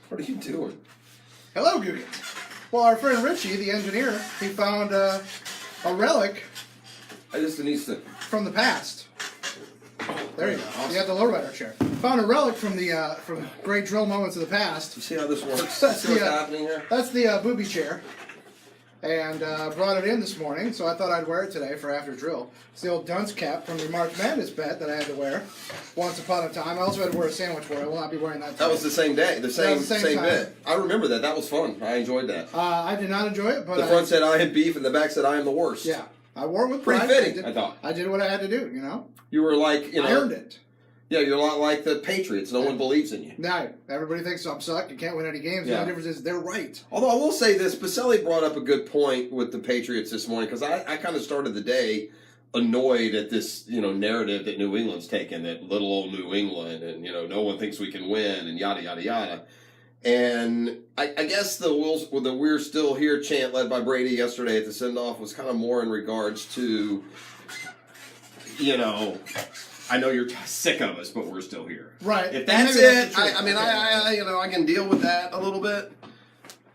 What are you doing? Hello, Googans. Well, our friend Richie, the engineer, he found a relic I just need to. from the past. There you go. Awesome. You got the lowrider chair. Found a relic from the from great drill moments of the past. You see how this works? That's See what's the, happening here? That's the booby chair. And brought it in this morning, so I thought I'd wear it today for after drill. It's the old dunce cap from the March Madness bet that I had to wear once upon a time. I also had to wear a sandwich for it. I will not be wearing that today. That was the same day, the same time. bit. I remember that. That was fun. I enjoyed that. I did not enjoy it, but The front said I am beef, and the back said I am the worst. Yeah, I wore it with Pretty pride. fitting, I thought. I did what I had to do, you know? You were like, I earned it. Yeah, you're a lot like the Patriots. No one believes in you. No, everybody thinks I'm suck. You can't win any games. Yeah. The only difference is they're right. Although I will say this, Pacelli brought up a good point with the Patriots this morning, because I kind of started the day annoyed at this, narrative that New England's taken, that little old New England, and, no one thinks we can win, and yada, yada, yada. And I guess the "We're Still Here" chant led by Brady yesterday at the send-off was kind of more in regards to, I know you're sick of us, but we're still here. Right. If that's Maybe it, the truth. I can deal with that a little bit.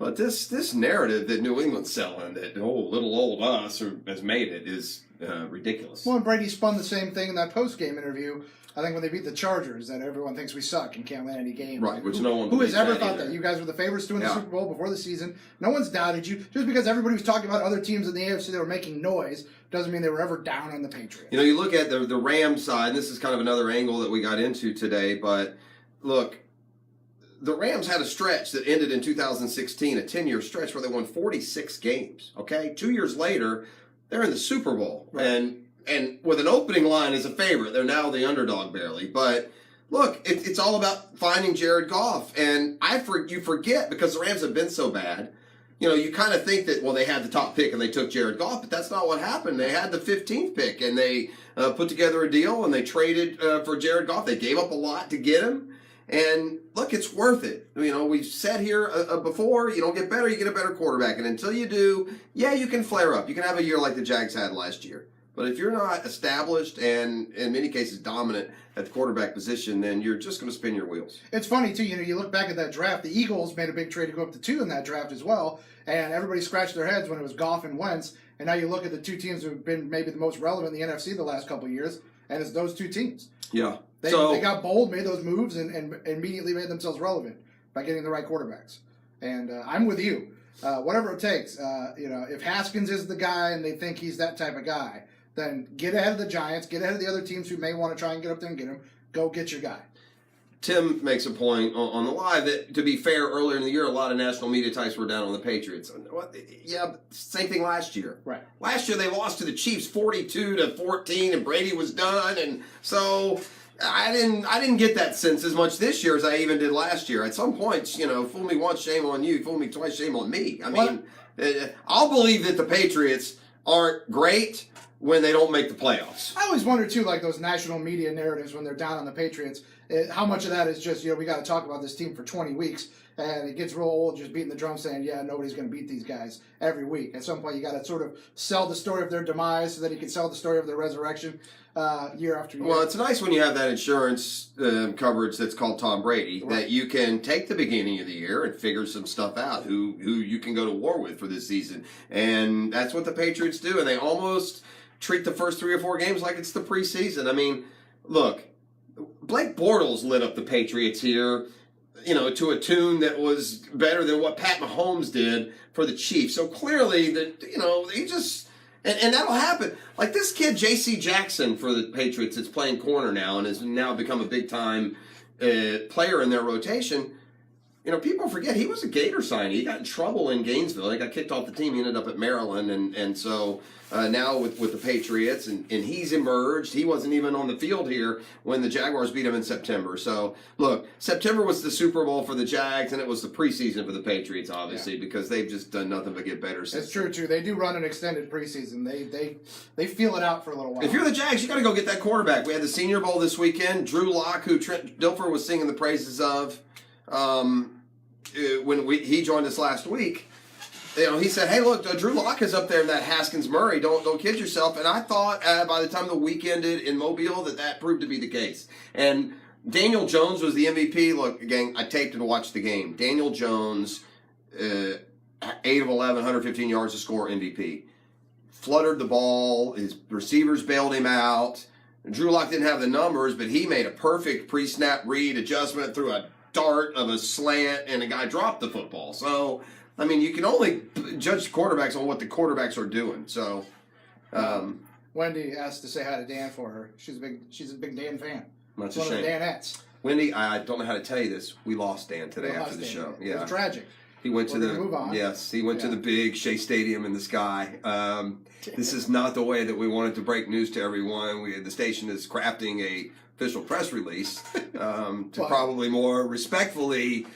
But this narrative that New England's selling, that little old us has made it, is ridiculous. Well, and Brady spun the same thing in that post-game interview. I think when they beat the Chargers, that everyone thinks we suck and can't win any games. Right, which no one Who has believes ever that thought either. that? You guys were the favorites to win the Yeah. Super Bowl before the season. No one's doubted you. Just because everybody was talking about other teams in the AFC that were making noise doesn't mean they were ever down on the Patriots. You look at the Rams side, and this is kind of another angle that we got into today, but look, the Rams had a stretch that ended in 2016, a 10-year stretch where they won 46 games, okay? 2 years later, they're in the Super Bowl. Right. And with an opening line as a favorite, they're now the underdog barely. But look, it's all about finding Jared Goff. And you forget, because the Rams have been so bad, you kind of think that, they had the top pick and they took Jared Goff, but that's not what happened. They had the 15th pick, and they put together a deal, and they traded for Jared Goff. They gave up a lot to get him. And look, it's worth it. We've said here before, you don't get better, you get a better quarterback. And until you do, you can flare up. You can have a year like the Jags had last year. But if you're not established and, in many cases, dominant at the quarterback position, then you're just going to spin your wheels. It's funny, too. You look back at that draft. The Eagles made a big trade to go up to 2 in that draft as well. And everybody scratched their heads when it was Goff and Wentz. And now you look at the two teams who have been maybe the most relevant in the NFC the last couple of years, and it's those two teams. Yeah. They got bold, made those moves, and immediately made themselves relevant by getting the right quarterbacks. And I'm with you. Whatever it takes. If Haskins is the guy and they think he's that type of guy, then get ahead of the Giants, get ahead of the other teams who may want to try and get up there and get him. Go get your guy. Tim makes a point on the live that, to be fair, earlier in the year, a lot of national media types were down on the Patriots. Yeah, same thing last year. Right. Last year they lost to the Chiefs 42-14, and Brady was done, and so I didn't get that sense as much this year as I even did last year. At some points, fool me once, shame on you. Fool me twice, shame on me. I'll believe that the Patriots aren't great when they don't make the playoffs. I always wonder, too, like those national media narratives when they're down on the Patriots, how much of that is just, we got to talk about this team for 20 weeks, and it gets real old just beating the drum saying, nobody's going to beat these guys every week. At some point, you got to sort of sell the story of their demise so that you can sell the story of their resurrection year after year. Well, it's nice when you have that insurance coverage that's called Tom Brady, right, that you can take the beginning of the year and figure some stuff out, who you can go to war with for this season. And that's what the Patriots do, and they almost treat the first 3 or 4 games like it's the preseason. I mean, look, Blake Bortles lit up the Patriots here, to a tune that was better than what Pat Mahomes did for the Chiefs. So clearly, he just, and that'll happen. Like this kid, J.C. Jackson for the Patriots, that's playing corner now and has now become a big-time player in their rotation. People forget he was a Gator signee. He got in trouble in Gainesville. He got kicked off the team. He ended up at Maryland. And so now with the Patriots, and he's emerged. He wasn't even on the field here when the Jaguars beat him in September. So, look, September was the Super Bowl for the Jags, and it was the preseason for the Patriots, obviously, because they've just done nothing but get better since. It's true, too. They do run an extended preseason. They feel it out for a little while. If you're the Jags, you got to go get that quarterback. We had the Senior Bowl this weekend. Drew Lock, who Trent Dilfer was singing the praises of, when he joined us last week, he said, "Hey, look, Drew Lock is up there in that Haskins Murray. Don't kid yourself." And I thought by the time the week ended in Mobile that proved to be the case. And Daniel Jones was the MVP. Look, gang, I taped and watched the game. Daniel Jones, 8 of 11, 115 yards to score, MVP. Fluttered the ball. His receivers bailed him out. Drew Lock didn't have the numbers, but he made a perfect pre-snap read adjustment, threw a dart of a slant, and a guy dropped the football. So, I mean, you can only judge quarterbacks on what the quarterbacks are doing. So, Wendy asked to say hi to Dan for her. She's a big Dan fan. Much One a of the shame. Danettes. Wendy, I don't know how to tell you this. We lost Dan today We after lost the Dan. show. It Yeah, was tragic. he went to We're the gonna move on. yes. He went to Yeah. the big Shea Stadium in the sky. This is not the way that we wanted to break news to everyone. The station is crafting a official press release to But- probably more respectfully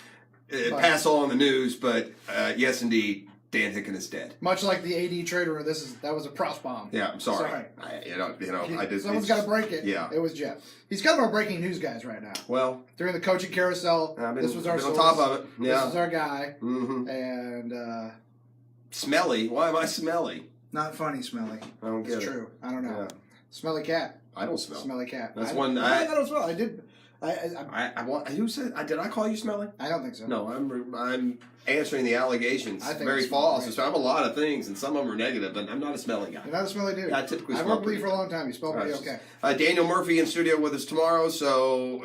pass on the news. But yes, indeed, Dan Hicken is dead. Much like the AD trade rumor, that was a props bomb. Yeah, I'm sorry. Sorry. I just Someone's got to break it. Yeah. It was Jeff. He's kind of our breaking news guys right now. Well, During the coaching carousel, I've been, this was our been on source. top of it. Yeah. This is our guy. Mm-hmm. And Smelly. Why am I smelly? not funny, Smelly. I don't get It's it. true. I don't know. Yeah. Smelly cat. I don't smell. Smelly cat. That's I, one. I don't smell. I did. I want. Who said? Did I call you smelly? I don't think so. No, I'm answering the allegations. I think Very it's false. right. So I'm a lot of things, and some of them are negative. But I'm not a smelly guy. You're not a smelly dude. I typically I've smell worked with you pretty for a long time. You smell pretty Right. okay. Daniel Murphy in studio with us tomorrow, so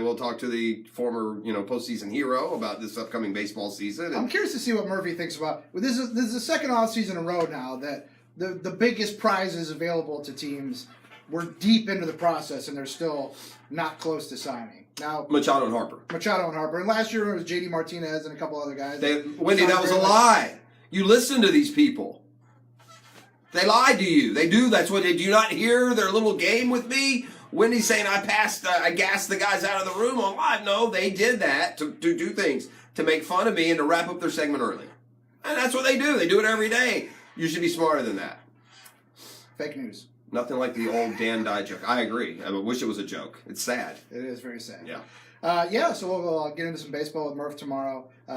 we'll talk to the former, postseason hero about this upcoming baseball season. I'm curious to see what Murphy thinks about. This is the second off season in a row now that the biggest prizes available to teams. We're deep into the process, and they're still not close to signing. Now, Machado and Harper. Machado and Harper. And last year it was J.D. Martinez and a couple other guys. Wendy, that was a lie. You listen to these people. They lied to you. They do. That's what they do. You not hear their little game with me? Wendy's saying I gassed the guys out of the room on live. No, they did that to do things, to make fun of me and to wrap up their segment early. And that's what they do. They do it every day. You should be smarter than that. Fake news. Nothing like the old Dan Dye joke. I agree. I wish it was a joke. It's sad. It is very sad. Yeah. So we'll get into some baseball with Murph tomorrow. We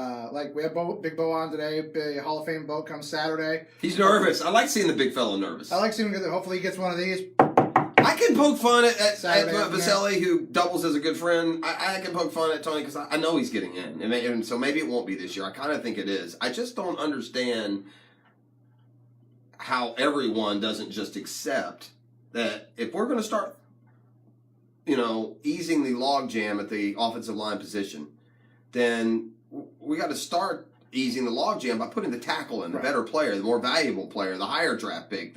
have Big Bo on today. Big Hall of Fame Bo comes Saturday. He's nervous. I like seeing the big fellow nervous. I like seeing him. Hopefully he gets one of these. I can poke fun at Saturday afternoon. Vaselli, who doubles as a good friend. I can poke fun at Tony because I know he's getting in. And so maybe it won't be this year. I kind of think it is. I just don't understand how everyone doesn't just accept that if we're going to start, easing the logjam at the offensive line position, then we got to start easing the logjam by putting the tackle in, the Right. better player, the more valuable player, the higher draft pick.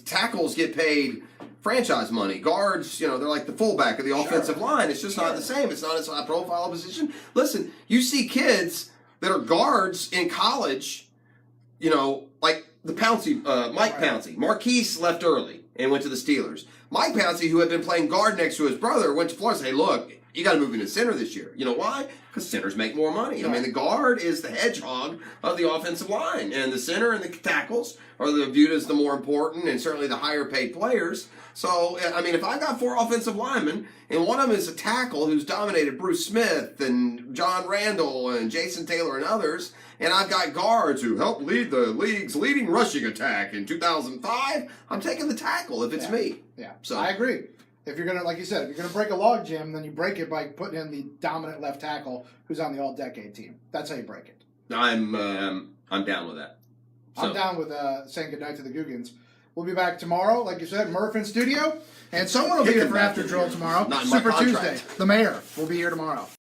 Tackles get paid franchise money. Guards, they're like the fullback of the offensive line. It's just not the same. It's not as high profile position. Listen, you see kids that are guards in college, like the Pouncey, Mike Right. Pouncey. Marquise left early and went to the Steelers. Mike Pouncey, who had been playing guard next to his brother, went to Florida and said, hey, look, you got to move into center this year. You know why? Because centers make more money. I mean, the guard is the hedgehog of the offensive line, and the center and the tackles are viewed as the more important and certainly the higher paid players. So, I mean, if I've got 4 offensive linemen, and one of them is a tackle who's dominated Bruce Smith and John Randall and Jason Taylor and others, and I've got guards who helped lead the league's leading rushing attack in 2005, I'm taking the tackle if it's me. Yeah. So- I agree. If you're gonna, like you said, if you're gonna break a log jam, then you break it by putting in the dominant left tackle who's on the All-Decade team. That's how you break it. I'm down with that. I'm down with saying goodnight to the Googans. We'll be back tomorrow, like you said, Murph in studio, and someone will be here for After Drill tomorrow. Not in my Super contract. Tuesday. The mayor will be here tomorrow.